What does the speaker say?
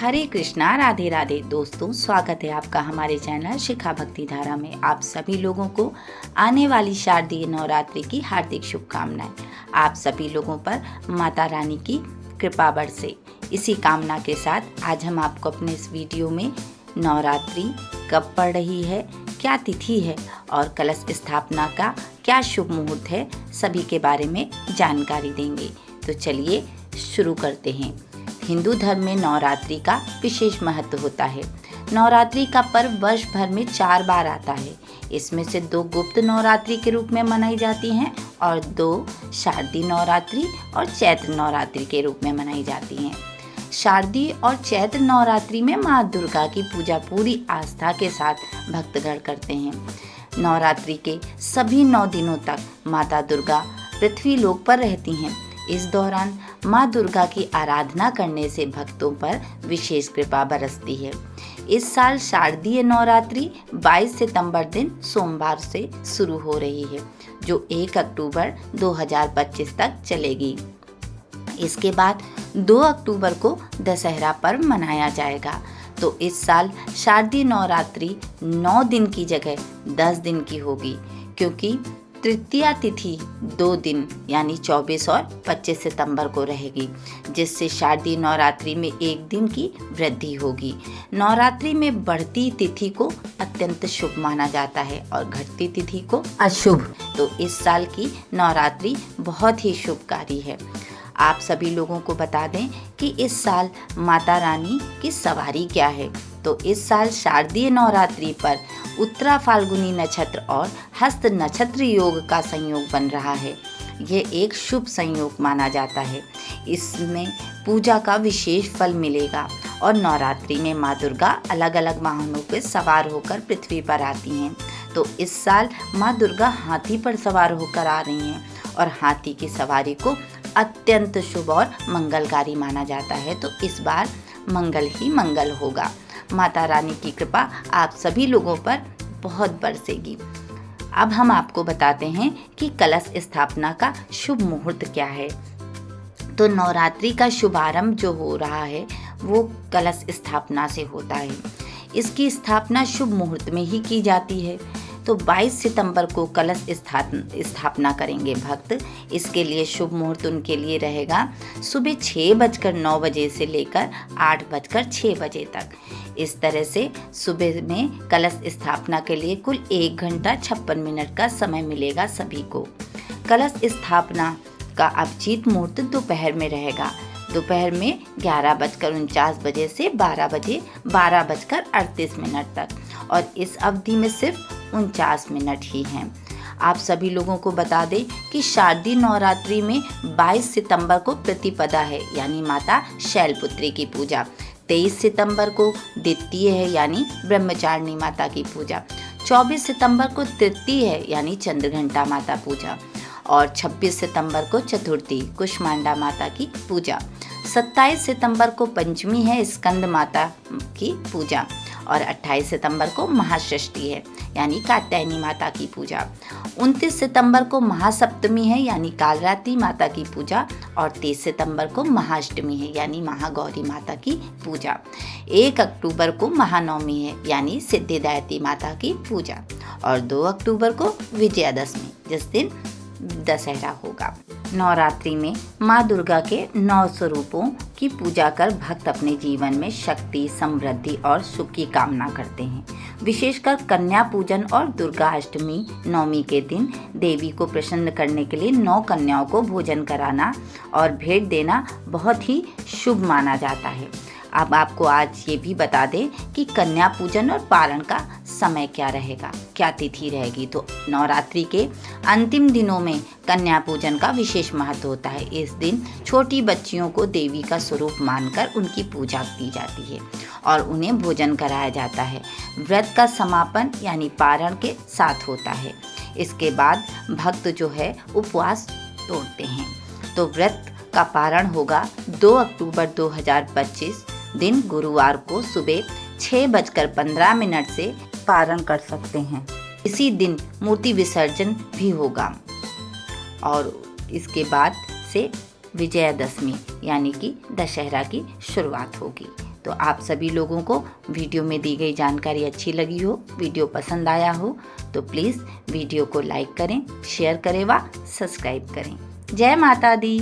हरे कृष्णा, राधे राधे। दोस्तों, स्वागत है आपका हमारे चैनल शिखा भक्ति धारा में। आप सभी लोगों को आने वाली शारदीय नवरात्रि की हार्दिक शुभकामनाएं। आप सभी लोगों पर माता रानी की कृपा बरसे, इसी कामना के साथ आज हम आपको अपने इस वीडियो में नवरात्रि कब पड़ रही है, क्या तिथि है और कलश स्थापना का क्या शुभ मुहूर्त है, सभी के बारे में जानकारी देंगे। तो चलिए शुरू करते हैं। हिंदू धर्म में नवरात्रि का विशेष महत्व होता है। नवरात्रि का पर्व वर्ष भर में 4 बार आता है। इसमें से 2 गुप्त नवरात्रि के रूप में मनाई जाती हैं और 2 शारदीय नवरात्रि और चैत्र नवरात्रि के रूप में मनाई जाती हैं। शारदीय और चैत्र नवरात्रि में माँ दुर्गा की पूजा पूरी आस्था के साथ भक्तगण करते हैं। नवरात्रि के सभी 9 दिनों तक माता दुर्गा पृथ्वी लोक पर रहती हैं। इस दौरान माँ दुर्गा की आराधना करने से भक्तों पर विशेष कृपा बरसती है। इस साल शारदीय नवरात्रि 22 सितंबर दिन सोमवार से शुरू हो रही है, जो 1 अक्टूबर 2025 तक चलेगी। इसके बाद 2 अक्टूबर को दशहरा पर्व मनाया जाएगा। तो इस साल शारदीय नवरात्रि 9 दिन की जगह 10 दिन की होगी, क्योंकि तृतीया तिथि 2 दिन यानी 24 और 25 सितंबर को रहेगी, जिससे शारदीय नवरात्रि में 1 दिन की वृद्धि होगी। नवरात्रि में बढ़ती तिथि को अत्यंत शुभ माना जाता है और घटती तिथि को अशुभ। तो इस साल की नवरात्रि बहुत ही शुभकारी है। आप सभी लोगों को बता दें कि इस साल माता रानी की सवारी क्या है। तो इस साल शारदीय नवरात्रि पर उत्तरा फाल्गुनी नक्षत्र और हस्त नक्षत्र योग का संयोग बन रहा है। यह एक शुभ संयोग माना जाता है। इसमें पूजा का विशेष फल मिलेगा और नवरात्रि में माँ दुर्गा अलग अलग वाहनों पर सवार होकर पृथ्वी पर आती हैं। तो इस साल माँ दुर्गा हाथी पर सवार होकर आ रही हैं और हाथी की सवारी को अत्यंत शुभ और मंगलकारी माना जाता है। तो इस बार मंगल ही मंगल होगा। माता रानी की कृपा आप सभी लोगों पर बहुत बरसेगी। अब हम आपको बताते हैं कि कलश स्थापना का शुभ मुहूर्त क्या है। तो नवरात्रि का शुभारंभ जो हो रहा है वो कलश स्थापना से होता है। इसकी स्थापना शुभ मुहूर्त में ही की जाती है। तो 22 सितंबर को कलश स्थापना करेंगे भक्त। इसके लिए शुभ मुहूर्त उनके लिए रहेगा सुबह 6:09 बजे से लेकर 8:06 बजे तक। इस तरह से सुबह में कलश स्थापना के लिए कुल 1 घंटा 56 मिनट का समय मिलेगा सभी को। कलश स्थापना का अभिजीत मुहूर्त दोपहर में रहेगा। दोपहर में 11:49 बजे से 12:38 तक, और इस अवधि में सिर्फ 49 मिनट ही हैं। आप सभी लोगों को बता दें कि शारदीय नवरात्रि में 22 सितंबर को प्रतिपदा है, यानी माता शैलपुत्री की पूजा। 23 सितंबर को द्वितीय है, यानी ब्रह्मचारिणी माता की पूजा। 24 सितंबर को तृतीय है, यानी चंद्रघंटा माता पूजा। और 26 सितंबर को चतुर्थी कुष्मांडा माता की पूजा। 27 सितंबर को पंचमी है, स्कंद माता की पूजा। और 28 सितंबर को महाषष्ठी है, यानी कात्यायनी माता की पूजा। 29 सितंबर को महासप्तमी है, यानी कालरात्रि माता की पूजा। और 30 सितंबर को महाअष्टमी है, यानी महागौरी माता की पूजा। 1 अक्टूबर को महानवमी है, यानी सिद्धिदात्री माता की पूजा। और 2 अक्टूबर को विजयादशमी, जिस दिन दशहरा होगा। नवरात्रि में माँ दुर्गा के 9 स्वरूपों की पूजा कर भक्त अपने जीवन में शक्ति, समृद्धि और सुख की कामना करते हैं। विशेषकर कन्या पूजन और दुर्गा अष्टमी नवमी के दिन देवी को प्रसन्न करने के लिए 9 कन्याओं को भोजन कराना और भेंट देना बहुत ही शुभ माना जाता है। अब आपको आज ये भी बता दें कि कन्या पूजन और पारण का समय क्या रहेगा, क्या तिथि रहेगी। तो नवरात्रि के अंतिम दिनों में कन्या पूजन का विशेष महत्व होता है। इस दिन छोटी बच्चियों को देवी का स्वरूप मानकर उनकी पूजा की जाती है और उन्हें भोजन कराया जाता है। व्रत का समापन यानी पारण के साथ होता है। इसके बाद भक्त जो है उपवास तोड़ते हैं। तो व्रत का पारण होगा 2 अक्टूबर 2025 दिन गुरुवार को सुबह 6:15 से पारण कर सकते हैं। इसी दिन मूर्ति विसर्जन भी होगा और इसके बाद से विजयादशमी यानी कि दशहरा की शुरुआत होगी। तो आप सभी लोगों को वीडियो में दी गई जानकारी अच्छी लगी हो, वीडियो पसंद आया हो तो प्लीज़ वीडियो को लाइक करें, शेयर करें व सब्सक्राइब करें। जय माता दी।